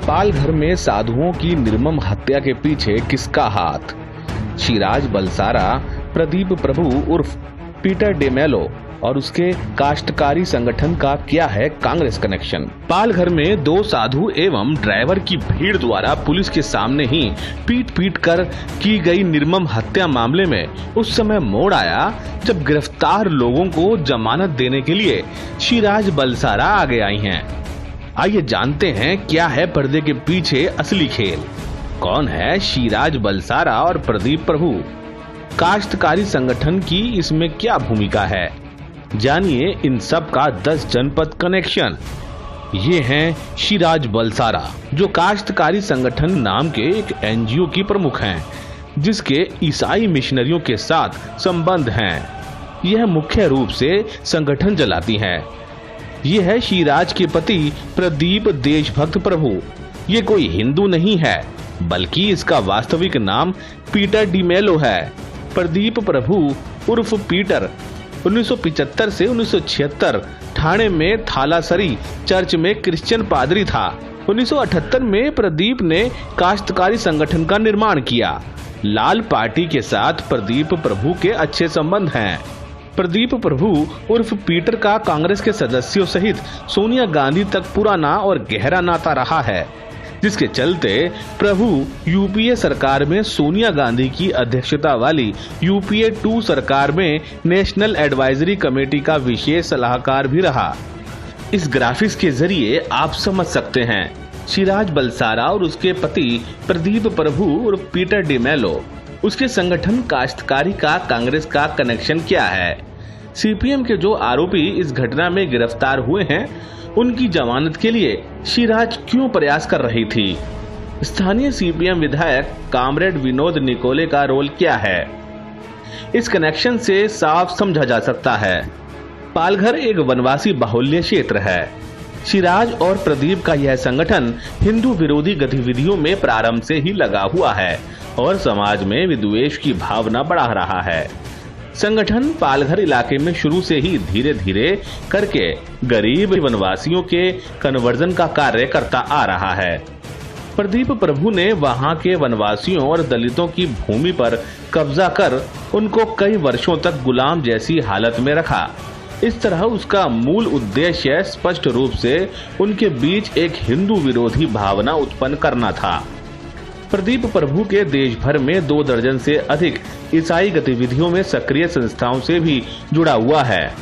पालघर में साधुओं की निर्मम हत्या के पीछे किसका हाथ? शिराज बलसारा, प्रदीप प्रभु उर्फ पीटर डेमेलो और उसके काश्तकारी संगठन का क्या है कांग्रेस कनेक्शन? पालघर में दो साधु एवं ड्राइवर की भीड़ द्वारा पुलिस के सामने ही पीट पीट कर की गई निर्मम हत्या मामले में उस समय मोड़ आया जब गिरफ्तार लोगों को जमानत देने के लिए शिराज बलसारा आगे आई हैं। आइए जानते हैं क्या है पर्दे के पीछे असली खेल। कौन है शिराज बलसारा और प्रदीप प्रभु? काश्तकारी संगठन की इसमें क्या भूमिका है? जानिए इन सब का 10 जनपद कनेक्शन। ये हैं शिराज बलसारा, जो काश्तकारी संगठन नाम के एक एनजीओ की प्रमुख हैं, जिसके ईसाई मिशनरियों के साथ संबंध हैं। यह मुख्य रूप से संगठन चलाती हैं। ये है शिराज के पति प्रदीप देशभक्त प्रभु। ये कोई हिंदू नहीं है, बल्कि इसका वास्तविक नाम पीटर डिमेलो है। प्रदीप प्रभु उर्फ पीटर 1975 से 1976 ठाणे में थालासरी चर्च में क्रिश्चियन पादरी था। 1978 में प्रदीप ने काश्तकारी संगठन का निर्माण किया। लाल पार्टी के साथ प्रदीप प्रभु के अच्छे संबंध हैं। प्रदीप प्रभु उर्फ पीटर का कांग्रेस के सदस्यों सहित सोनिया गांधी तक पुराना और गहरा नाता रहा है, जिसके चलते प्रभु यूपीए सरकार में सोनिया गांधी की अध्यक्षता वाली यूपीए 2 सरकार में नेशनल एडवाइजरी कमेटी का विशेष सलाहकार भी रहा। इस ग्राफिक्स के जरिए आप समझ सकते हैं शिराज बलसारा और उसके पति प्रदीप प्रभु और पीटर डिमेलो, उसके संगठन काश्तकारी का कांग्रेस का कनेक्शन क्या है। सीपीएम के जो आरोपी इस घटना में गिरफ्तार हुए हैं, उनकी जमानत के लिए शिराज क्यों प्रयास कर रही थी? स्थानीय सीपीएम विधायक कामरेड विनोद निकोले का रोल क्या है? इस कनेक्शन से साफ समझा जा सकता है। पालघर एक वनवासी बाहुल्य क्षेत्र है। शिराज और प्रदीप का यह संगठन हिंदू विरोधी गतिविधियों में प्रारंभ से ही लगा हुआ है और समाज में विद्वेष की भावना बढ़ा रहा है। संगठन पालघर इलाके में शुरू से ही धीरे धीरे करके गरीब वनवासियों के कन्वर्जन का कार्य करता आ रहा है। प्रदीप प्रभु ने वहां के वनवासियों और दलितों की भूमि पर कब्जा कर उनको कई वर्षों तक गुलाम जैसी हालत में रखा। इस तरह उसका मूल उद्देश्य स्पष्ट रूप से उनके बीच एक हिंदू विरोधी भावना उत्पन्न करना था। प्रदीप प्रभु के देश भर में 2 दर्जन से अधिक ईसाई गतिविधियों में सक्रिय संस्थाओं से भी जुड़ा हुआ है।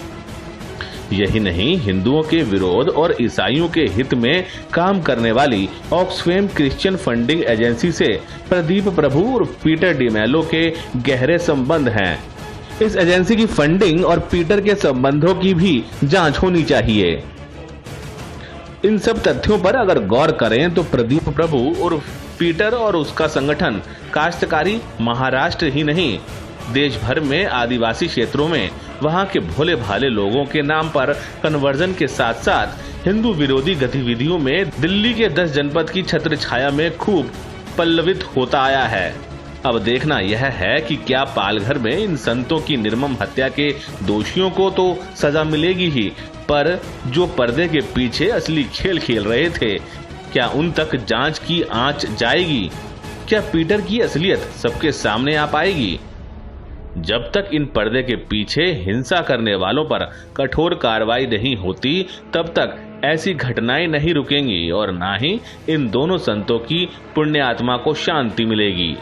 यही नहीं, हिंदुओं के विरोध और ईसाइयों के हित में काम करने वाली ऑक्सफेम क्रिश्चियन फंडिंग एजेंसी से प्रदीप प्रभु और पीटर डिमेलो के गहरे संबंध हैं। इस एजेंसी की फंडिंग और पीटर के संबंधों की भी जांच होनी चाहिए। इन सब तथ्यों पर अगर गौर करें तो प्रदीप प्रभु और पीटर और उसका संगठन काश्तकारी महाराष्ट्र ही नहीं, देश भर में आदिवासी क्षेत्रों में वहां के भोले भाले लोगों के नाम पर कन्वर्जन के साथ साथ हिंदू विरोधी गतिविधियों में दिल्ली के 10 जनपद की छत्र छाया में खूब पल्लवित होता आया है। अब देखना यह है कि क्या पालघर में इन संतों की निर्मम हत्या के दोषियों को तो सजा मिलेगी ही, पर जो पर्दे के पीछे असली खेल खेल रहे थे, क्या उन तक जांच की आंच जाएगी? क्या पीटर की असलियत सबके सामने आ पाएगी? जब तक इन पर्दे के पीछे हिंसा करने वालों पर कठोर कार्रवाई नहीं होती, तब तक ऐसी घटनाएं नहीं रुकेंगी और ना ही इन दोनों संतों की पुण्य आत्मा को शांति मिलेगी।